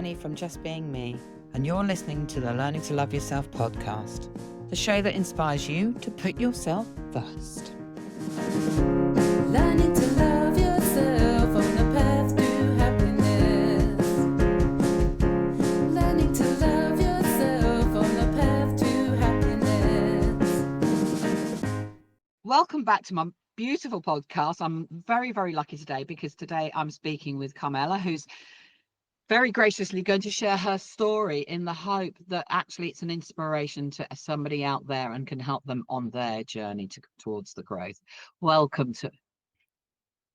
journey from just being me, and you're listening to the Learning to Love Yourself podcast, the show that inspires you to put yourself first. Learning to love yourself on the path to happiness. Learning to love yourself on the path to happiness. Welcome back to my beautiful podcast. I'm very, very lucky today because today I'm speaking with Carmela, who's very graciously going to share her story in the hope that actually it's an inspiration to somebody out there and can help them on their journey towards the growth. Welcome to.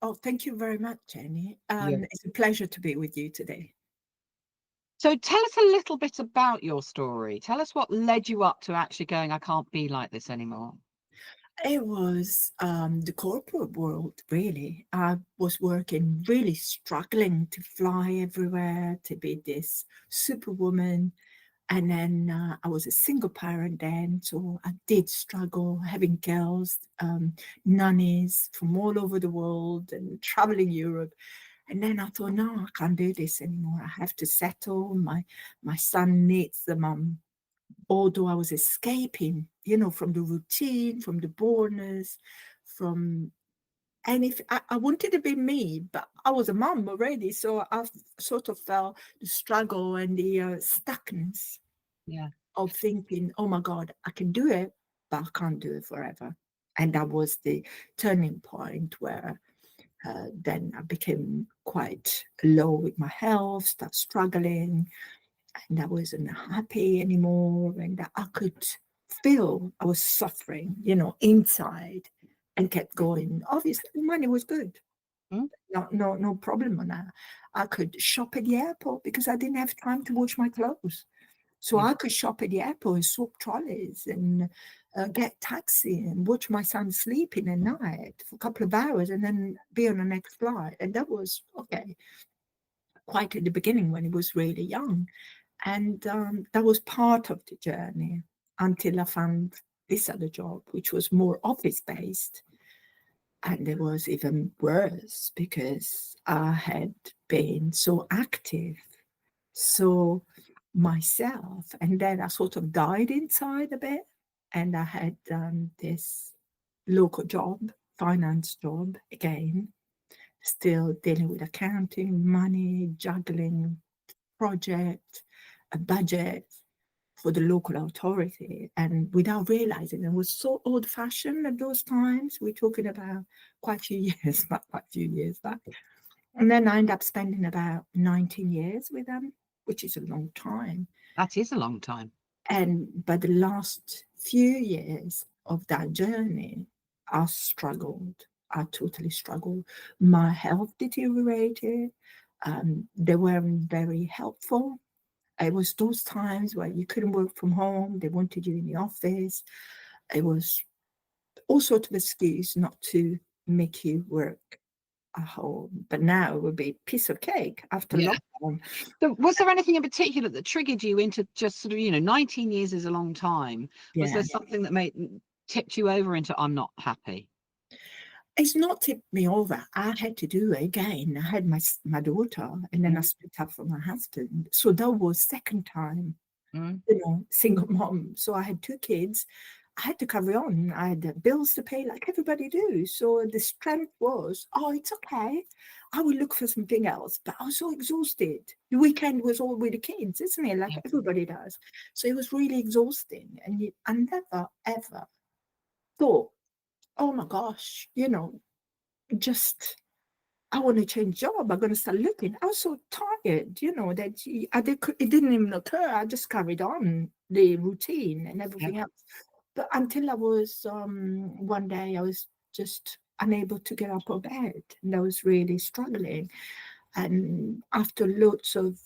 Oh, thank you very much, Jenny. Yeah. It's a pleasure to be with you today. So tell us a little bit about your story. Tell us what led you up to actually going, I can't be like this anymore. It was the corporate world, really. I was working, really struggling to fly everywhere, to be this superwoman. And then I was a single parent then, so I did struggle having girls, nannies from all over the world and traveling Europe. And then I thought, no, I can't do this anymore. I have to settle. My son needs the mum. Although I was escaping, from the routine, from the boredness, and if I wanted to be me, but I was a mum already, so I sort of felt the struggle and the stuckness of thinking, oh my God, I can do it, but I can't do it forever. And that was the turning point where then I became quite low with my health, started struggling, and I wasn't happy anymore, and I could feel I was suffering, inside, and kept going. Obviously, money was good. No problem on that. I could shop at the airport because I didn't have time to wash my clothes. So I could shop at the airport and swap trolleys and get taxi and watch my son sleep in the night for a couple of hours and then be on the next flight. And that was okay, quite at the beginning when he was really young. And that was part of the journey until I found this other job, which was more office-based. And it was even worse because I had been so active, so myself. And then I sort of died inside a bit. And I had this local job, finance job again, still dealing with accounting, money, juggling project, a budget for the local authority, and without realizing it was so old-fashioned at those times. We're talking about quite a few years back. And then I ended up spending about 19 years with them, which is a long time. That is a long time. And by the last few years of that journey, I struggled. I totally struggled. My health deteriorated. They weren't very helpful. It was those times where you couldn't work from home. They wanted you in the office. It was all sorts of excuse not to make you work at home. But now it would be a piece of cake after lockdown. So was there anything in particular that triggered you into just sort of, 19 years is a long time. Was there something that tipped you over into, I'm not happy? It's not tipped me over. I had to do it again. I had my daughter, and then I split up from my husband. So that was second time, single mom. So I had 2 kids. I had to carry on. I had bills to pay like everybody do. So the strength was, oh, it's okay. I will look for something else. But I was so exhausted. The weekend was all with the kids, isn't it? Like everybody does. So it was really exhausting. And I never, ever thought, oh my gosh, just I want to change job. I'm going to start looking. I was so tired, that it didn't even occur. I just carried on the routine and everything else. But until I was, one day I was just unable to get up of bed, and I was really struggling. And after lots of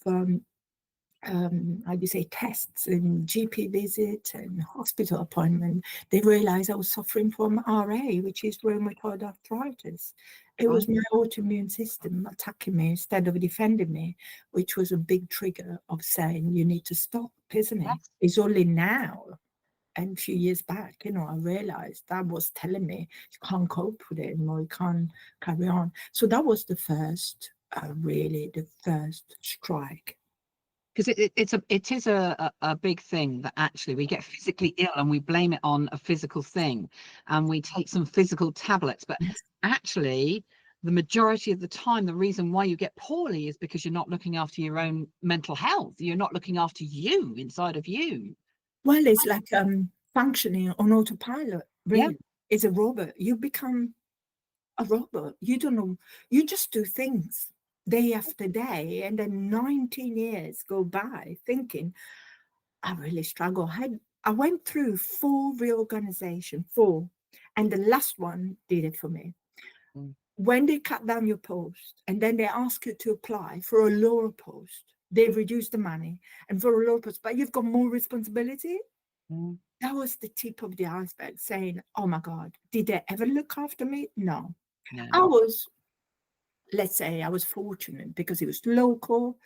tests and GP visits and hospital appointment, they realized I was suffering from RA, which is rheumatoid arthritis. It was my autoimmune system attacking me instead of defending me, which was a big trigger of saying, you need to stop, isn't it? It's only now and a few years back, I realized that was telling me you can't cope with it anymore, you can't carry on. So that was the first, really the first strike. because it is a big thing that actually we get physically ill and we blame it on a physical thing, and we take some physical tablets, but Yes. actually the majority of the time the reason why you get poorly is because you're not looking after your own mental health. You're not looking after you inside of you. Well, it's like functioning on autopilot, Yeah. really. It's a robot. You become a robot. You don't know. You just do things day after day. And then 19 years go by thinking, I really struggle. I went through 4 reorganization, 4. And the last one did it for me. Mm. When they cut down your post and then they ask you to apply for a lower post, they reduce the money and for a lower post, but you've got more responsibility. Mm. That was the tip of the iceberg, saying, oh my God, did they ever look after me? No. No. I was, let's say I was fortunate because it was local.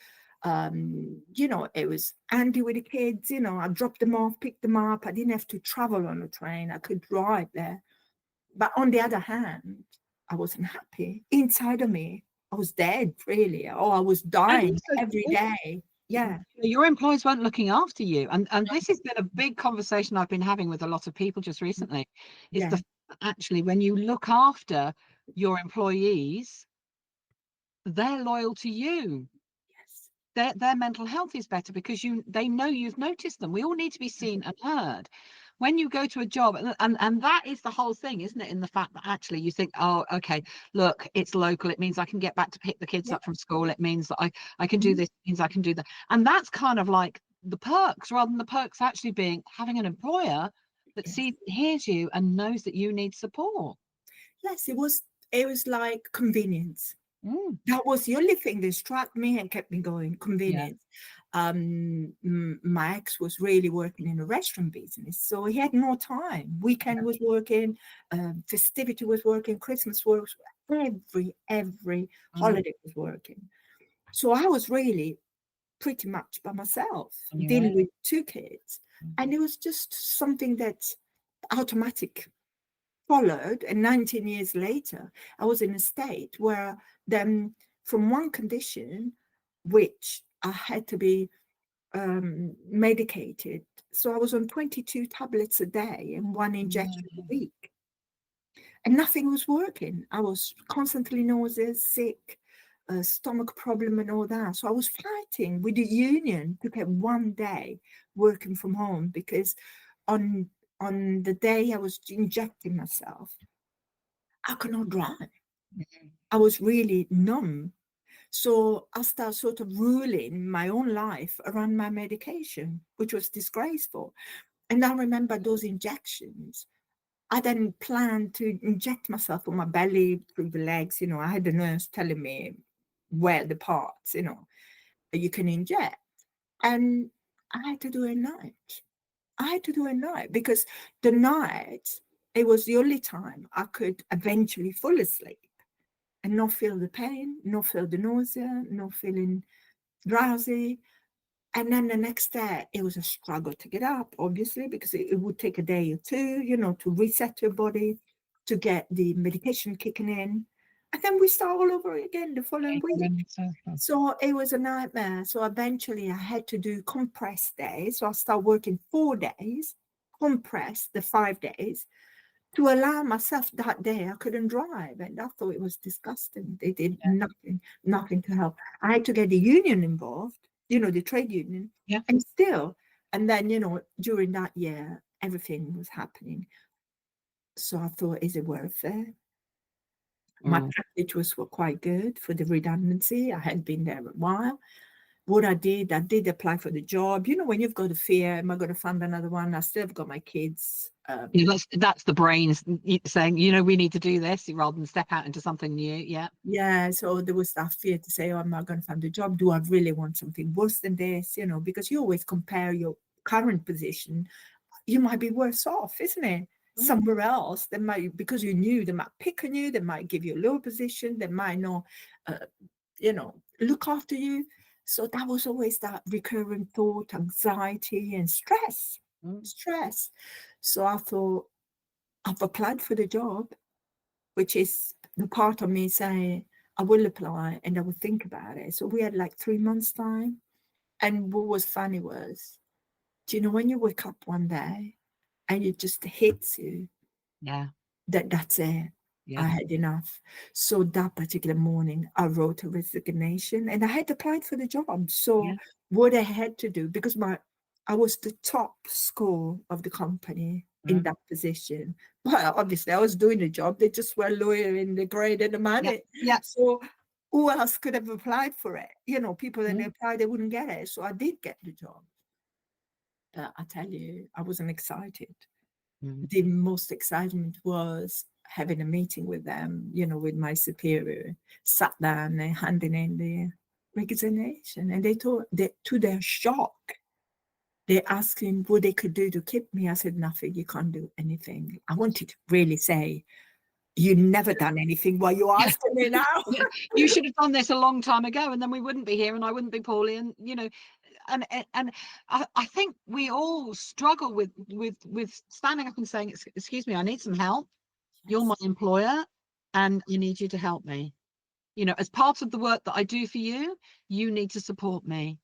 It was Andy with the kids, I dropped them off, picked them up. I didn't have to travel on a train. I could drive there. But on the other hand, I wasn't happy. Inside of me, I was dead, really. Oh, I was And dying also, every day. Yeah. your employees weren't looking after you, and this has been a big conversation I've been having with a lot of people just recently, is Yeah. the actually when you look after your employees, they're loyal to you. Yes. Their mental health is better because they know you've noticed them. We all need to be seen and heard. When you go to a job, and that is the whole thing, isn't it? In the fact that actually you think, oh, okay, look, it's local. It means I can get back to pick the kids Yeah. up from school. It means that I can do Mhm. this. It means I can do that. And that's kind of like the perks, rather than the perks actually being having an employer that Yes. sees, hears you, and knows that you need support. Yes, it was like convenience. Mm, That was the only thing that struck me and kept me going, yeah. convenience. My ex was really working in a restaurant business, so he had no time. Weekend was working, festivity was working, Christmas was every Mm, holiday was working. So I was really pretty much by myself, on your own. dealing with 2 kids. Mm, And it was just something that automatic followed. And 19 years later, I was in a state where then from one condition, which I had to be medicated. So I was on 22 tablets a day and 1 injection a mm, week. And nothing was working. I was constantly nauseous, sick, stomach problem and all that. So I was fighting with the union to get 1 day working from home because on the day I was injecting myself, I could not drive. mm, I was really numb. So I started sort of ruling my own life around my medication, which was disgraceful. And I remember those injections. I then planned to inject myself on my belly, through the legs. I had the nurse telling me where the parts, that you can inject. And I had to do it at night. I had to do it at night because the night, it was the only time I could eventually fall asleep and not feel the pain, not feel the nausea, not feeling drowsy. And then the next day, it was a struggle to get up, obviously, because it would take a day or two, to reset your body, to get the medication kicking in. And then we start all over again the following week. So it was a nightmare. So eventually I had to do compressed days. So I started working 4 days, compressed the 5 days, to allow myself that day. I couldn't drive, and I thought it was disgusting. They did nothing to help. I had to get the union involved, the trade union, yeah. and still, and then, during that year, everything was happening. So I thought, is it worth it? My Mm. package was quite good for the redundancy. I had been there a while. What I did apply for the job. When you've got a fear, am I going to find another one? I still have got my kids. That's the brain saying, we need to do this rather than step out into something new. Yeah. Yeah, so there was that fear to say, oh, I'm not going to find a job. Do I really want something worse than this? Because you always compare your current position. You might be worse off, isn't it? Mm. Somewhere else, they might, because you knew, they might pick on you, they might give you a lower position, they might not, look after you. So that was always that recurring thought, anxiety, and stress. Mm. Stress. So I thought, I've applied for the job, which is the part of me saying, I will apply and I will think about it. So we had like 3 months time. And what was funny was, do you know when you wake up one day and it just hits you Yeah. that that's it? I Yeah. had enough. So that particular morning, I wrote a resignation, and I had applied for the job. So Yeah. what I had to do, because I was the top score of the company in Mm. that position. But obviously, I was doing the job. They just were lowering the grade and the Yeah. money. Yeah. So who else could have applied for it? You know, people that Mm. applied, they wouldn't get it. So I did get the job. But I tell you, I wasn't excited. Mm. The most excitement was having a meeting with them, you know, with my superior, sat down and handing in the resignation. And they told that, to their shock, they asked him what they could do to keep me. I said, nothing, you can't do anything. I wanted to really say, you never done anything. Why you Yeah. asking me now? Yeah. You should have done this a long time ago, and then we wouldn't be here, and I wouldn't be poorly, and and I think we all struggle with standing up and saying, Excuse me, I need some help. You're my Yes. employer, and I need you to help me. As part of the work that I do for you, you need to support me.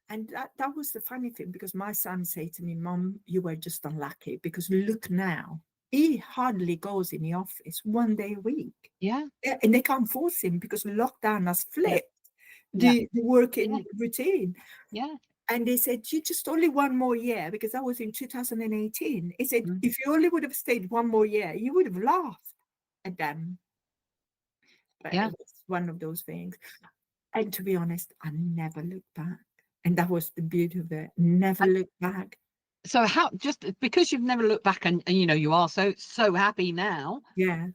And that was the funny thing, because my son said to me, Mom, you were just unlucky, because look now, he hardly goes in the office 1 day a week. Yeah. Yeah, and they can't force him because lockdown has Yeah. flipped Yeah. the Yeah. working routine. Yeah. And they said, you just only 1 more year, because that was in 2018. He said, Mm. if you only would have stayed 1 more year, you would have laughed at them. But Yeah. it was one of those things. And to be honest, I never looked back. And that was the beauty of it. Never looked back. So how, just because you've never looked back, and you are so happy now, Yeah.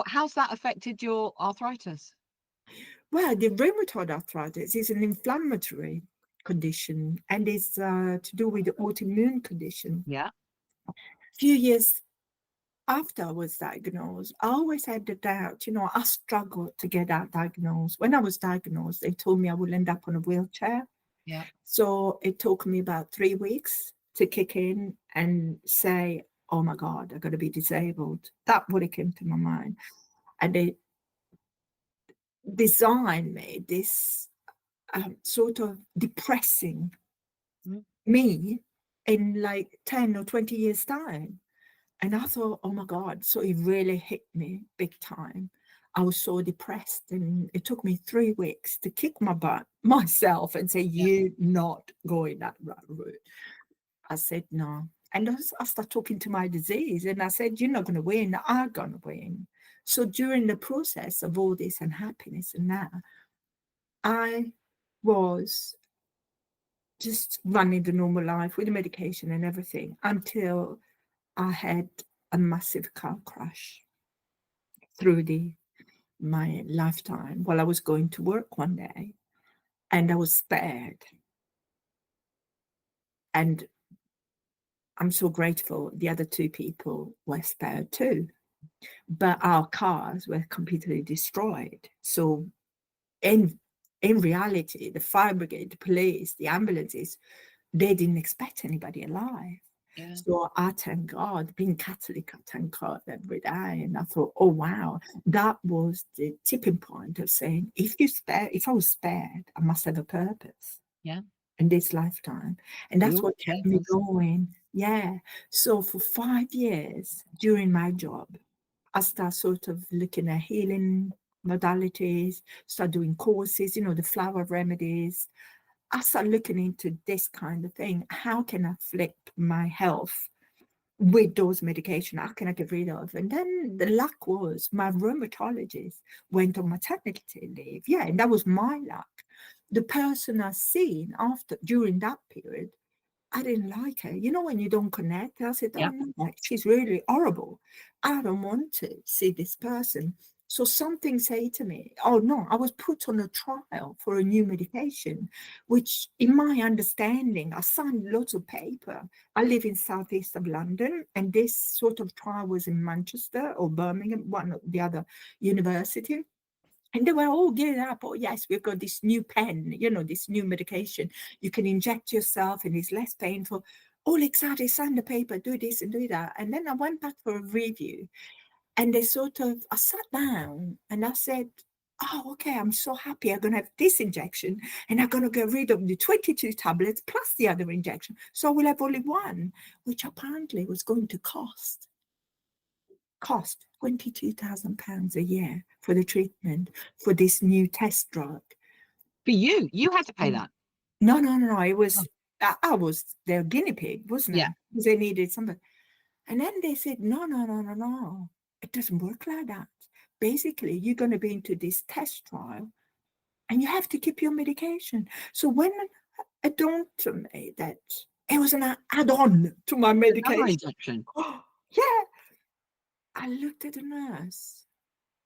how's that affected your arthritis? Well, the rheumatoid arthritis is an inflammatory condition, and it's to do with the autoimmune condition. Yeah. A few years after I was diagnosed, I always had the doubt, I struggled to get that diagnosed. When I was diagnosed, they told me I would end up on a wheelchair. Yeah. So it took me about 3 weeks to kick in and say, oh my God, I'm going to be disabled. That would have came to my mind. And they designed me this sort of depressing Mm. me in like 10 or 20 years' time. And I thought, oh my God. So it really hit me big time. I was so depressed, and it took me 3 weeks to kick my butt myself and say, Yeah. you're not going that route. I said, no. And I started talking to my disease, and I said, you're not going to win. I'm going to win. So during the process of all this unhappiness and that, I was just running the normal life with the medication and everything until I had a massive car crash through my lifetime while I was going to work one day, and I was spared. And I'm so grateful the other two people were spared too. But our cars were completely destroyed. So in reality, the fire brigade, the police, the ambulances, they didn't expect anybody alive. Yeah. So I thank God, being Catholic, I thank God every day. And I thought, oh wow, that was the tipping point of saying, if I was spared, I must have a purpose Yeah. in this lifetime. And that's Your what kept me purpose. going. Yeah. So for 5 years during my job, I started sort of looking at healing modalities, start doing courses, the flower remedies. I started looking into this kind of thing. How can I flip my health with those medication? How can I get rid of? And then the luck was my rheumatologist went on maternity leave. Yeah, and that was my luck. The person I seen after during that period, I didn't like her. When you don't connect, I said, oh Yeah. no, she's really horrible. I don't want to see this person. So something say to me, oh no, I was put on a trial for a new medication, which in my understanding, I signed lots of paper. I live in southeast of London, and this sort of trial was in Manchester or Birmingham, one or the other university. And they were all geared up. Oh, yes, we've got this new pen, this new medication. You can inject yourself and it's less painful. All excited, sign the paper, do this and do that. And then I went back for a review, and I sat down and I said, oh, okay, I'm so happy. I'm going to have this injection and I'm going to get rid of the 22 tablets plus the other injection. So I will have only one, which apparently was going to cost £22,000 a year for the treatment for this new test drug. For you had to pay that. No, no, no, no. It Oh. was, I was their guinea pig, wasn't Yeah. it? Because they needed somebody. And then they said, no, no, no, no, no. It doesn't work like that. Basically, you're going to be into this test trial and you have to keep your medication. So when it dawned to me that it was an add-on to my Another medication, injection. yeah, I looked at the nurse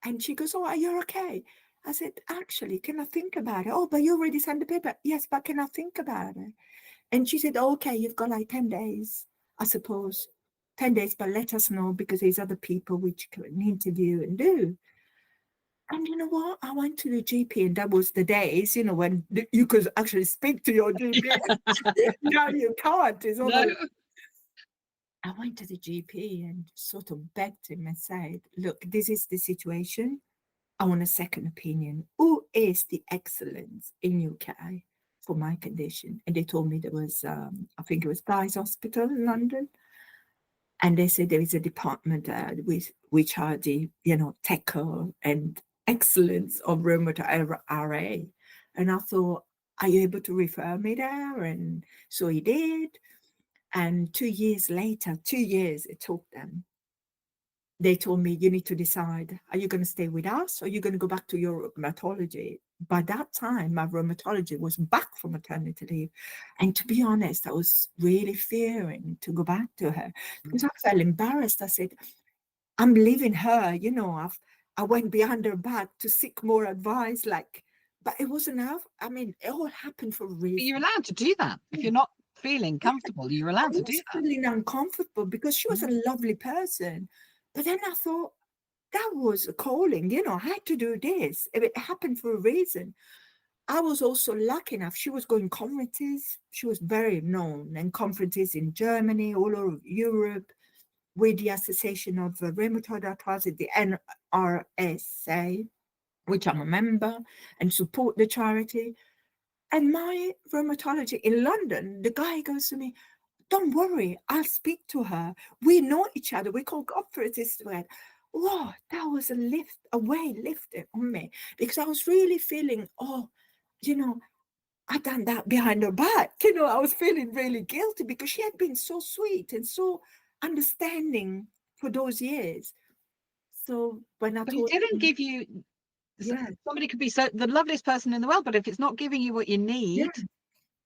and she goes, oh, are you okay? I said, actually, can I think about it? Oh, but you already signed the paper. Yes, but can I think about it? And she said, okay, you've got like 10 days, I suppose. 10 days, but let us know because there's other people which can interview and do. And you know what? I went to the GP, and that was the days, when you could actually speak to your GP. Now you can't. It's all No. I went to the GP and sort of begged him and said, look, this is the situation. I want a second opinion. Who is the excellence in UK for my condition? And they told me there was, I think it was Guy's Hospital in London. And they said there is a department which are the, TECO and excellence of rheumatoid RA. And I thought, are you able to refer me there? And so he did. And 2 years later, 2 years it took them, they told me, you need to decide, are you going to stay with us or are you going to go back to your rheumatology? By that time, my rheumatology was back from maternity leave. And to be honest, I was really fearing to go back to her because I felt embarrassed. I said, I'm leaving her, I went behind her back to seek more advice, but it wasn't enough. I mean, it all happened for a But reason. you're allowed to do that. If you're not feeling comfortable, you're allowed to do was that. feeling uncomfortable because she was a lovely person. But then I thought, that was a calling, I had to do this. It happened for a reason. I was also lucky enough. She was going conferences. She was very known in conferences in Germany, all over Europe, with the Association of Rheumatoid Arthritis, the NRSA, which I'm a member and support the charity. And my rheumatologist in London, the guy goes to me, don't worry, I'll speak to her. We know each other. We call conferences together. Wow, that was a weight lifted on me because I was really feeling, I done that behind her back. I was feeling really guilty because she had been so sweet and so understanding for those years. So when I But it told didn't him, give you, yeah, somebody could be the loveliest person in the world, but if it's not giving you what you need, yeah,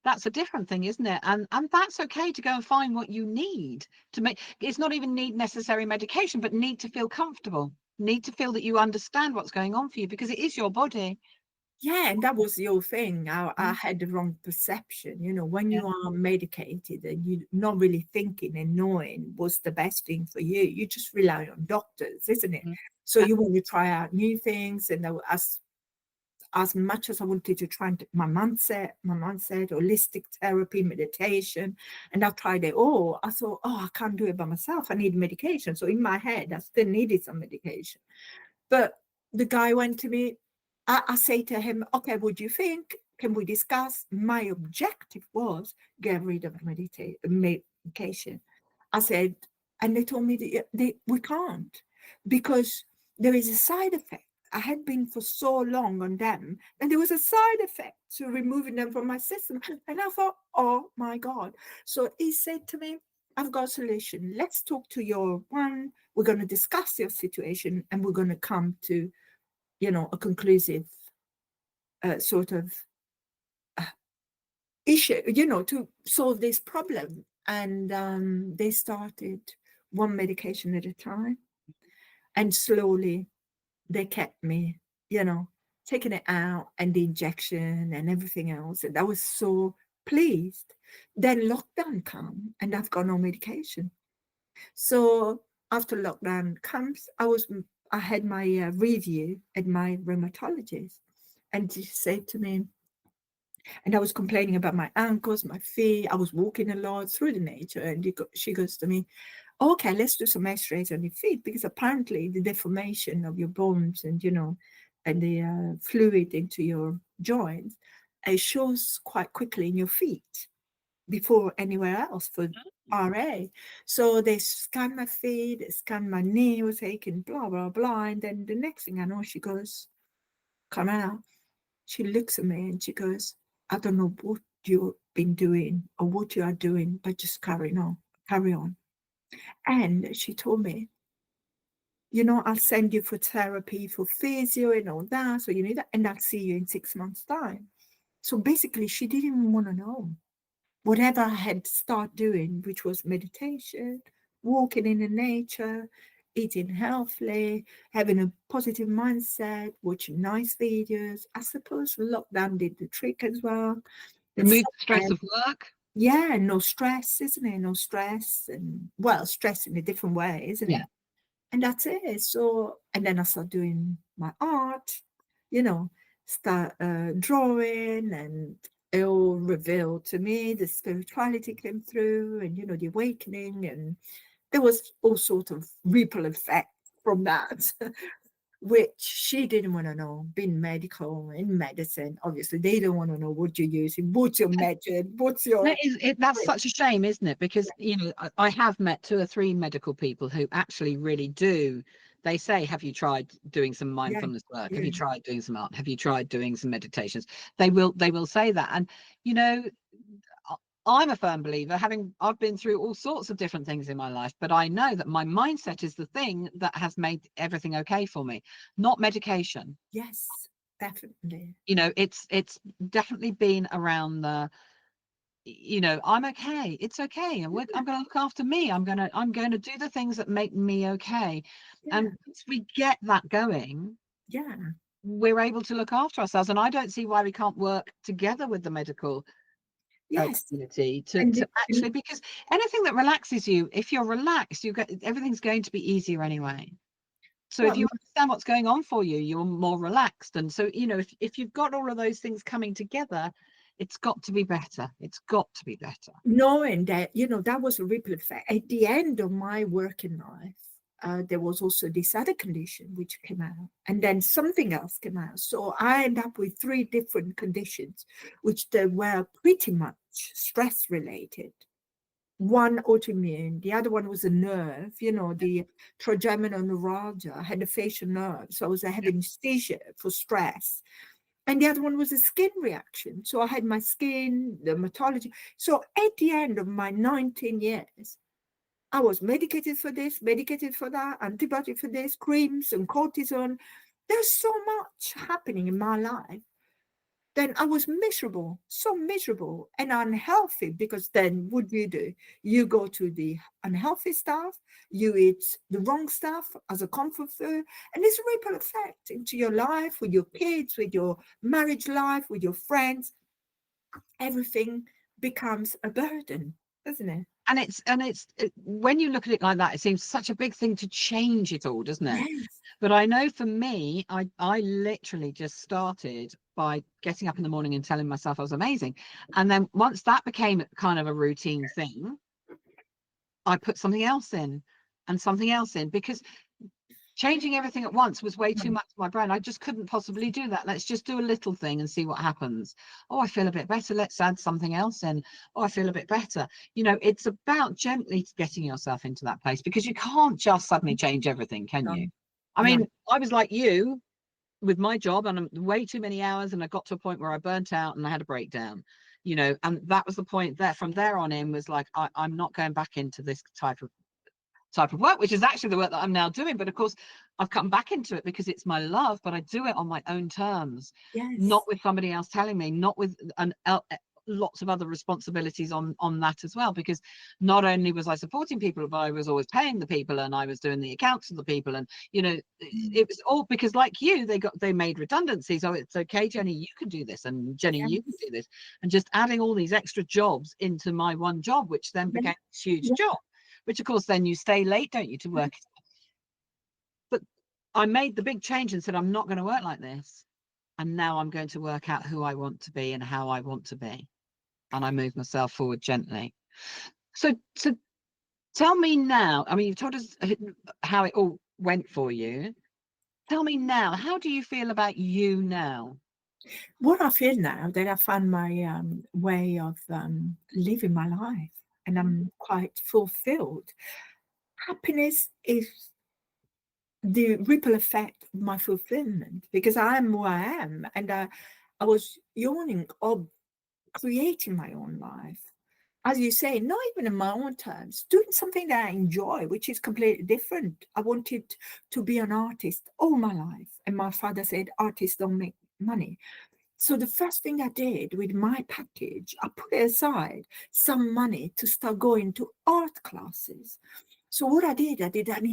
that's a different thing, isn't it? And that's okay to go and find what you need to make. It's not even need necessary medication, but need to feel comfortable, need to feel that you understand what's going on for you because it is your body. yeah, and that was the whole thing. I had the wrong perception. When you are medicated and you're not really thinking and knowing what's the best thing for you, you just rely on doctors, isn't it? So you want to try out new things. And as much as I wanted to try, my mum said holistic therapy, meditation, and I tried it all. I thought, I can't do it by myself. I need medication. So in my head, I still needed some medication. But the guy went to me, I say to him, okay, what do you think? Can we discuss? My objective was get rid of medication. I said, and they told me that we can't because there is a side effect. I had been for so long on them, and there was a side effect to removing them from my system. And I thought, oh my God. So he said to me, I've got a solution. Let's talk to your one. We're going to discuss your situation and we're going to come to, a conclusive sort of issue, to solve this problem. And they started one medication at a time. And slowly they kept me, taking it out and the injection and everything else. And I was so pleased. Then lockdown come and I've got no medication. So after lockdown comes, I had my review at my rheumatologist, and she said to me, and I was complaining about my ankles, my feet. I was walking a lot through the nature, and she goes to me, okay, let's do some X-rays on your feet because apparently the deformation of your bones and and the fluid into your joints, it shows quite quickly in your feet before anywhere else for RA. So they scanned my feet, they scanned my knee was aching, blah, blah, blah. And then the next thing I know, she goes, Carmela, she looks at me and she goes, I don't know what you've been doing or what you are doing, but just carry on, carry on. And she told me, I'll send you for therapy, for physio and all that. So you need that. And I'll see you in 6 months' time. So basically, she didn't even want to know. Whatever I had started doing, which was meditation, walking in the nature, eating healthily, having a positive mindset, watching nice videos. I suppose lockdown did the trick as well. Remove the stress of work. Yeah, no stress, isn't it? No stress, and well, stress in a different way, isn't Yeah. it? And that's it. So, and then I started doing my art, start drawing, and it all revealed to me. The spirituality came through, and the awakening, and there was all sort of ripple effect from that, which she didn't want to know. Being medical in medicine, obviously, they don't want to know what you're using, what's your method, what's your. That's such a shame, isn't it? Because I have met 2 or 3 medical people who actually really do. They say, have you tried doing some mindfulness work? Have you tried doing some art? Have you tried doing some meditations? They will say that. And I'm a firm believer, I've been through all sorts of different things in my life, but I know that my mindset is the thing that has made everything okay for me, not medication. Yes, definitely. It's definitely been around the, I'm okay. It's okay. I'm going to look after me. I'm going to do the things that make me okay. Yeah. And once we get that going, Yeah. we're able to look after ourselves. And I don't see why we can't work together with the medical Yes. community to And actually, because anything that relaxes you, if you're relaxed, everything's going to be easier anyway. So if well, you understand what's going on for you, you're more relaxed. And so, if you've got all of those things coming together, it's got to be better. It's got to be better. knowing that, that was a ripple effect. At the end of my working life, there was also this other condition which came out, and then something else came out. So I ended up with 3 different conditions, which they were pretty much stress related. One autoimmune, the other one was a nerve, the trigeminal neuralgia. I had a facial nerve, so I was having seizure for stress. And the other one was a skin reaction. So I had my skin, dermatology. So at the end of my 19 years, I was medicated for this, medicated for that, antibiotic for this, creams and cortisone. There's so much happening in my life. Then I was miserable, so miserable and unhealthy, because then what do? You go to the unhealthy stuff, you eat the wrong stuff as a comfort food, and it's a ripple effect into your life, with your kids, with your marriage life, with your friends. Everything becomes a burden, doesn't it? And when you look at it like that, it seems such a big thing to change it all, doesn't it? Yes. But I know for me, I literally just started by getting up in the morning and telling myself I was amazing. And then once that became kind of a routine thing, I put something else in and something else in, because changing everything at once was way too much for my brain. I just couldn't possibly do that. Let's just do a little thing and see what happens. Oh, I feel a bit better. Let's add something else in. Oh, I feel a bit better. It's about gently getting yourself into that place, because you can't just suddenly change everything, can No, you? I mean, I was like you with my job, and I'm way too many hours, and I got to a point where I burnt out and I had a breakdown, and that was the point there. From there on in was like, I'm not going back into this type of work, which is actually the work that I'm now doing. But of course, I've come back into it because it's my love, but I do it on my own terms, yes. not with somebody else telling me, not with lots of other responsibilities on that as well, because not only was I supporting people, but I was always paying the people, and I was doing the accounts for the people, and it was all because, like you, they made redundancies. Oh, it's okay, Jenny, you can do this, and Jenny, Yes. you can do this, and just adding all these extra jobs into my one job, which then became this huge job, which of course then you stay late, don't you, to work. But I made the big change and said, I'm not going to work like this. And now I'm going to work out who I want to be and how I want to be. And I move myself forward gently. So tell me now, I mean, you've told us how it all went for you. Tell me now, how do you feel about you now? What I feel now that I found my way of living my life, and I'm quite fulfilled. Happiness is the ripple effect of my fulfillment, because I am who I am, and I was yawning of creating my own life. As you say, not even in my own terms, doing something that I enjoy, which is completely different. I wanted to be an artist all my life. And my father said, artists don't make money. So the first thing I did with my package, I put aside some money to start going to art classes. So what I did an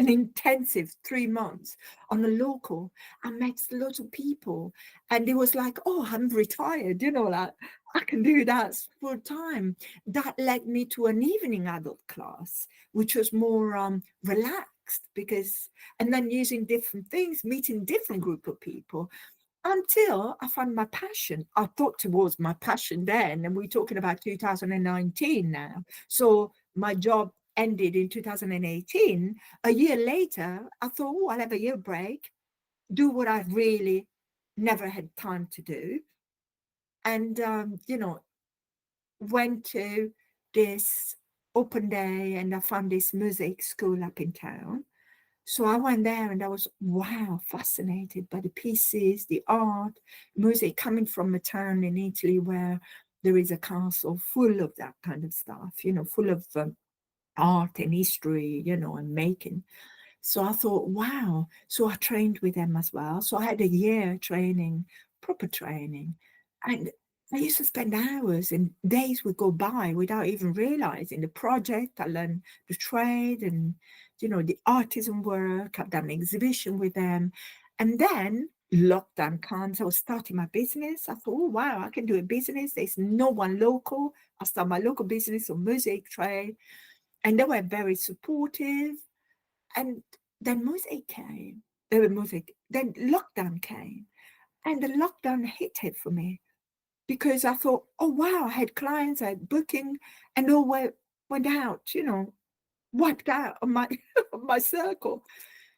intensive 3 months on a local. I met lots of people, and it was like, oh, I'm retired, like I can do that full time. That led me to an evening adult class, which was more relaxed, because, and then using different things, meeting different group of people, until I found my passion. I thought towards my passion then, and we're talking about 2019 now. So my job ended in 2018. A year later, I thought, oh, I'll have a year break, do what I really never had time to do. And, went to this open day, and I found this music school up in town. So I went there, and I was, wow, fascinated by the pieces, the art, music coming from a town in Italy where there is a castle full of that kind of stuff, full of art and history, and making. So I thought, wow. So I trained with them as well. So I had a year training, proper training. And I used to spend hours, and days would go by without even realizing the project. I learned the trade and, the artisan work. I've done an exhibition with them. And then lockdown comes. I was starting my business. I thought, oh, wow, I can do a business. There's no one local. I started my local business of music trade. And they were very supportive. And then music came. There were music. Then lockdown came. And the lockdown hit it for me, because I thought, oh, wow, I had clients, I had booking, and all went out, wiped out of my, of my circle.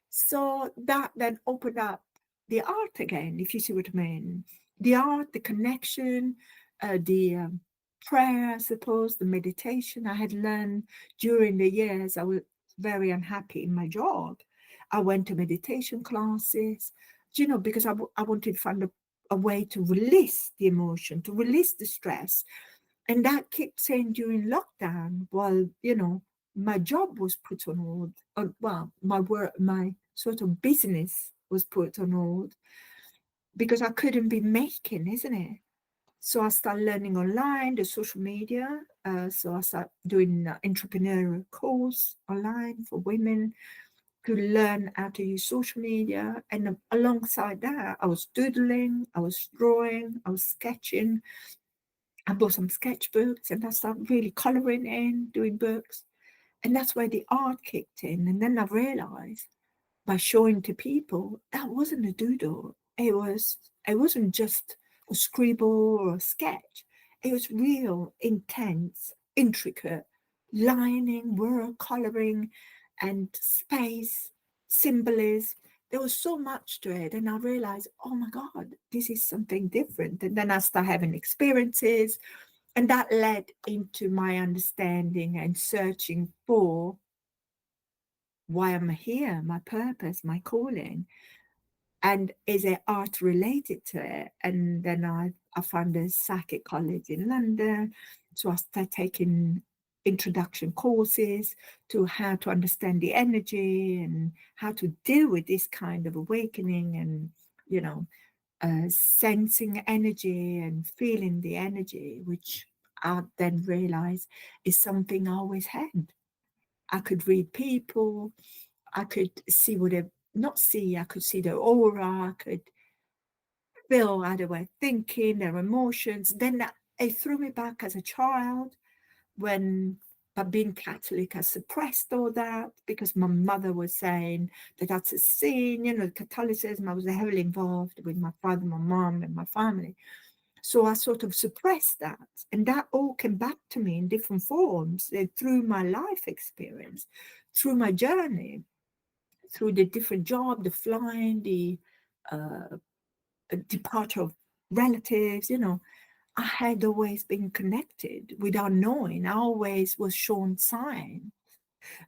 So that then opened up the art again, if you see what I mean. The art, the connection, the prayer, I suppose, the meditation I had learned during the years. I was very unhappy in my job. I went to meditation classes, because I wanted to find a way to release the emotion, to release the stress. And that kept saying during lockdown, while, my job was put on hold, well, my work, my sort of business was put on hold, because I couldn't be making, isn't it? So I started learning online, the social media. So I started doing entrepreneurial course online for women to learn how to use social media. And alongside that, I was doodling, I was drawing, I was sketching. I bought some sketchbooks, and I started really coloring in, doing books. And that's where the art kicked in. And then I realized, by showing to people, that wasn't a doodle. It wasn't just a scribble or a sketch. It was real, intense, intricate lining, word coloring, and space, symbolism. There was so much to it. And I realized, oh my God, this is something different. And then I started having experiences, and that led into my understanding and searching for why I'm here, my purpose, my calling, and is it art related to it? And then I found a psychic college in London, so I started taking introduction courses to how to understand the energy and how to deal with this kind of awakening, and sensing energy and feeling the energy, which I then realized is something I always had. I could read people, I could see what they not see, I could see their aura, I could feel how they were thinking, their emotions. Then it threw me back as a child, when by being Catholic, I suppressed all that because my mother was saying that that's a sin, Catholicism. I was heavily involved with my father, my mom, and my family. So I sort of suppressed that. And that all came back to me in different forms through my life experience, through my journey. through the different job, the flying, the uh, departure of relatives, I had always been connected without knowing. I always was shown signs,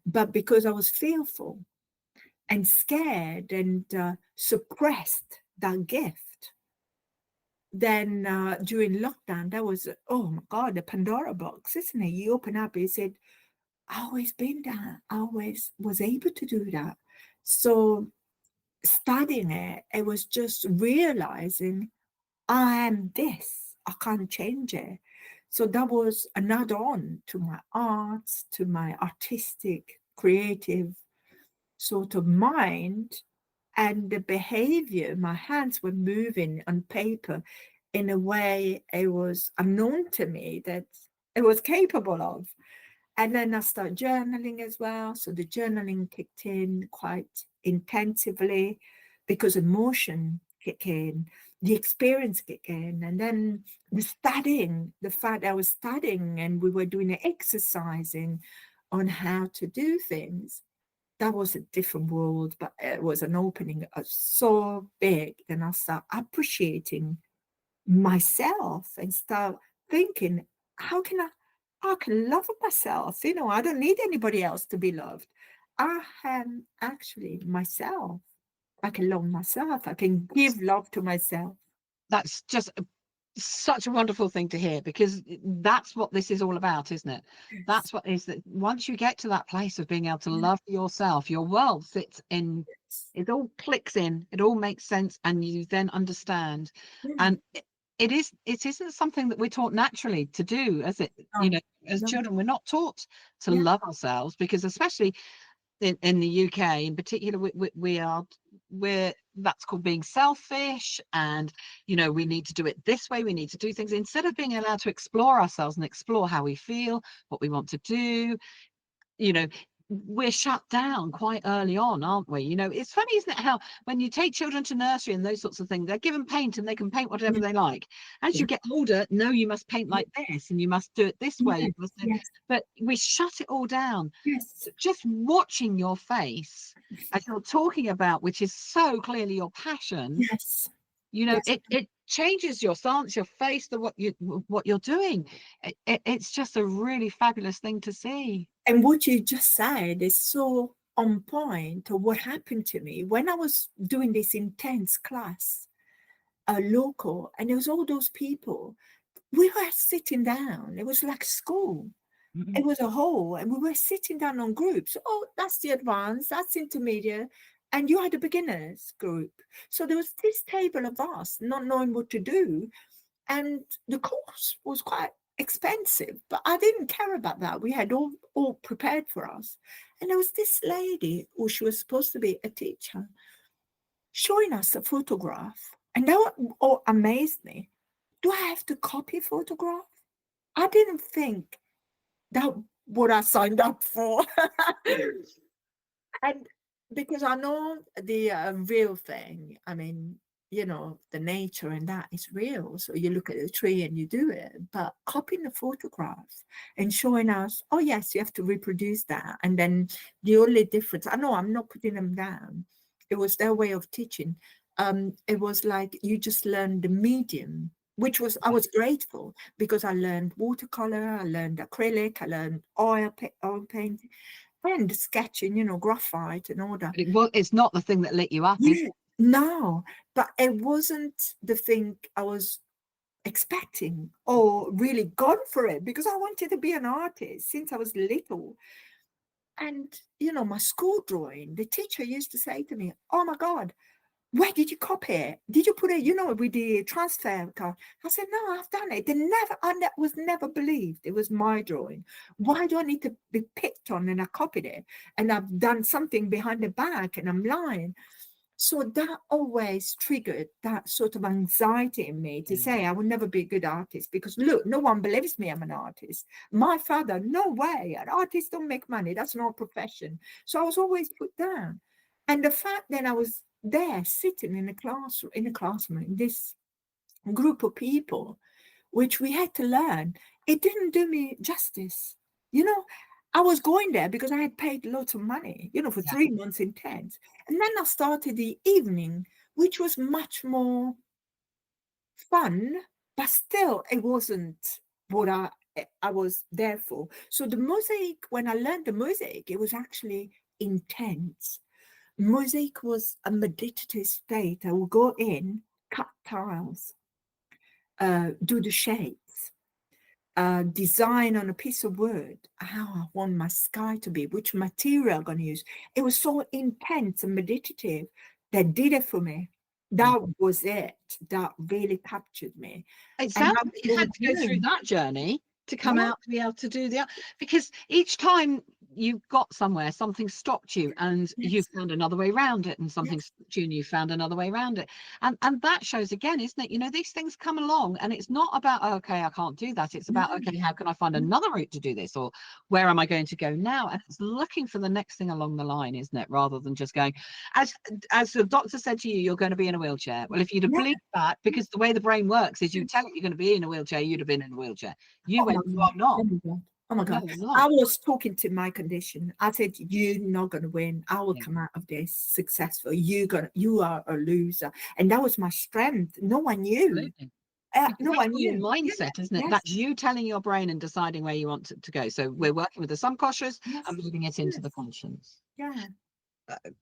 but because I was fearful and scared and suppressed that gift, then during lockdown, that was, oh my God, the Pandora box, isn't it? You open up, it said, I always been that. I always was able to do that. So studying it, it was just realizing I am this. I can't change it. So that was an add-on to my arts, to my artistic, creative sort of mind, and the behavior. My hands were moving on paper in a way it was unknown to me that it was capable of. And then I started journaling as well. So the journaling kicked in quite intensively because emotion kicked in, the experience kicked in, and then the studying, the fact I was studying and we were doing the exercising on how to do things. That was a different world, but it was an opening so big. Then I started appreciating myself and start thinking, how can I can love myself? I don't need anybody else to be loved. I am actually myself. I can love myself. I can give love to myself. That's just such a wonderful thing to hear, because that's what this is all about, isn't it? Yes. That's what is that once you get to that place of being able to Yeah. love yourself, your world sits in, it all clicks in, it all makes sense, and you then understand. Yeah. And it isn't something that we're taught naturally to do, as it, No, as no. children, we're not taught to Yeah. love ourselves, because especially in the UK in particular, we're that's called being selfish, and we need to do it this way, we need to do things instead of being allowed to explore ourselves and explore how we feel, what we want to do. We're shut down quite early on, aren't we? It's funny, isn't it, how when you take children to nursery and those sorts of things, they're given paint and they can paint whatever Yeah. they like. As you Yeah. get older, no, you must paint like this and you must do it this way. Yes. Yes. But we shut it all down. Yes. Just watching your face as you're talking about, which is so clearly your passion, Yes. Yes. it changes your stance, your face, what you're doing. It's just a really fabulous thing to see. And what you just said is so on point to what happened to me when I was doing this intense class, local, and there was all those people. We were sitting down. It was like school. It was a hall, and we were sitting down on groups. Oh, that's the advanced, that's intermediate, and you had the beginners group. So there was this table of us not knowing what to do, and the course was quite expensive, but I didn't care about that. We had all prepared for us. And there was this lady who she was supposed to be a teacher showing us a photograph. And that amazed me. Do I have to copy a photograph? I didn't think that what I signed up for. And because I know the real thing, I mean, the nature and that is real. So you look at the tree and you do it, but copying the photographs and showing us, oh yes, you have to reproduce that. And then the only difference, I know I'm not putting them down. It was their way of teaching. It was like you just learned the medium, which was, I was grateful because I learned watercolor, I learned acrylic, I learned oil painting and sketching, graphite and all that. It's not the thing that lit you up, is Yeah, it? no, but it wasn't the thing I was expecting or really gone for it, because I wanted to be an artist since I was little. And, my school drawing, the teacher used to say to me, oh my God, where did you copy it? Did you put it, with the transfer card? I said, no, I've done it. I was never believed it was my drawing. Why do I need to be picked on? And I copied it. And I've done something behind the back and I'm lying. So that always triggered that sort of anxiety in me to say I will never be a good artist, because look, no one believes me I'm an artist. My father, no way, an artist don't make money. That's not a profession. So I was always put down. And the fact that I was there sitting in a classroom, in this group of people, which we had to learn, it didn't do me justice. I was going there because I had paid lots of money, for Yeah. 3 months intense. And then I started the evening, which was much more fun, but still it wasn't what I was there for. So the music, when I learned the music, it was actually intense. Music was a meditative state. I would go in, cut tiles, do the shapes, design on a piece of wood how I want my sky to be, which material I'm going to use. It was so intense and meditative that did it for me. That was it. That really captured me. It And sounds I like you had to go through doing, that journey to come yeah, out to be able to do the because each time you got somewhere, something stopped you and you yes, found another way around it, and something yes, stopped you and you found another way around it. And that shows again, isn't it? These things come along and it's not about, oh, okay, I can't do that. It's about, no, okay, how can I find no, another route to do this? Or where am I going to go now? And it's looking for the next thing along the line, isn't it? Rather than just going, as the doctor said to you, you're going to be in a wheelchair. Well, if you'd have yeah, believed that, because the way the brain works is you tell it you're going to be in a wheelchair, you'd have been in a wheelchair. You oh my went, no, God, I'm not. oh my God, oh my No, God. I'm I not. was talking to my condition. I said, "You're not going to win. I will Yeah, come out of this successful. You are a loser." And that was my strength. No one knew. absolutely. Because No that's one all in knew. Yeah, mindset, isn't it? yes, That's you telling your brain and deciding where you want to go. So we're working with the subconscious yes, and moving it into yes, the conscious. yeah.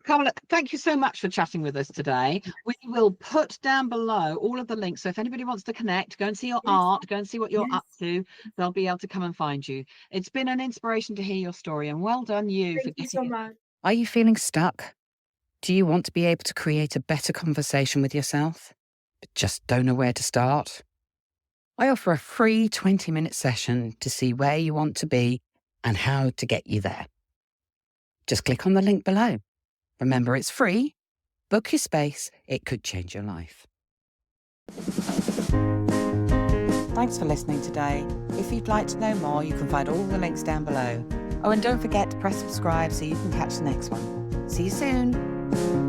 Carmela, thank you so much for chatting with us today. We will put down below all of the links. So if anybody wants to connect, go and see your Yes, art, go and see what you're yes. up to, they'll be able to come and find you. It's been an inspiration to hear your story, and well done you for Thank you getting so it. much. Are you feeling stuck? Do you want to be able to create a better conversation with yourself, but just don't know where to start? I offer a free 20-minute session to see where you want to be and how to get you there. Just click on the link below. Remember, it's free. Book your space. It could change your life. Thanks for listening today. If you'd like to know more, you can find all the links down below. Oh, and don't forget to press subscribe so you can catch the next one. See you soon.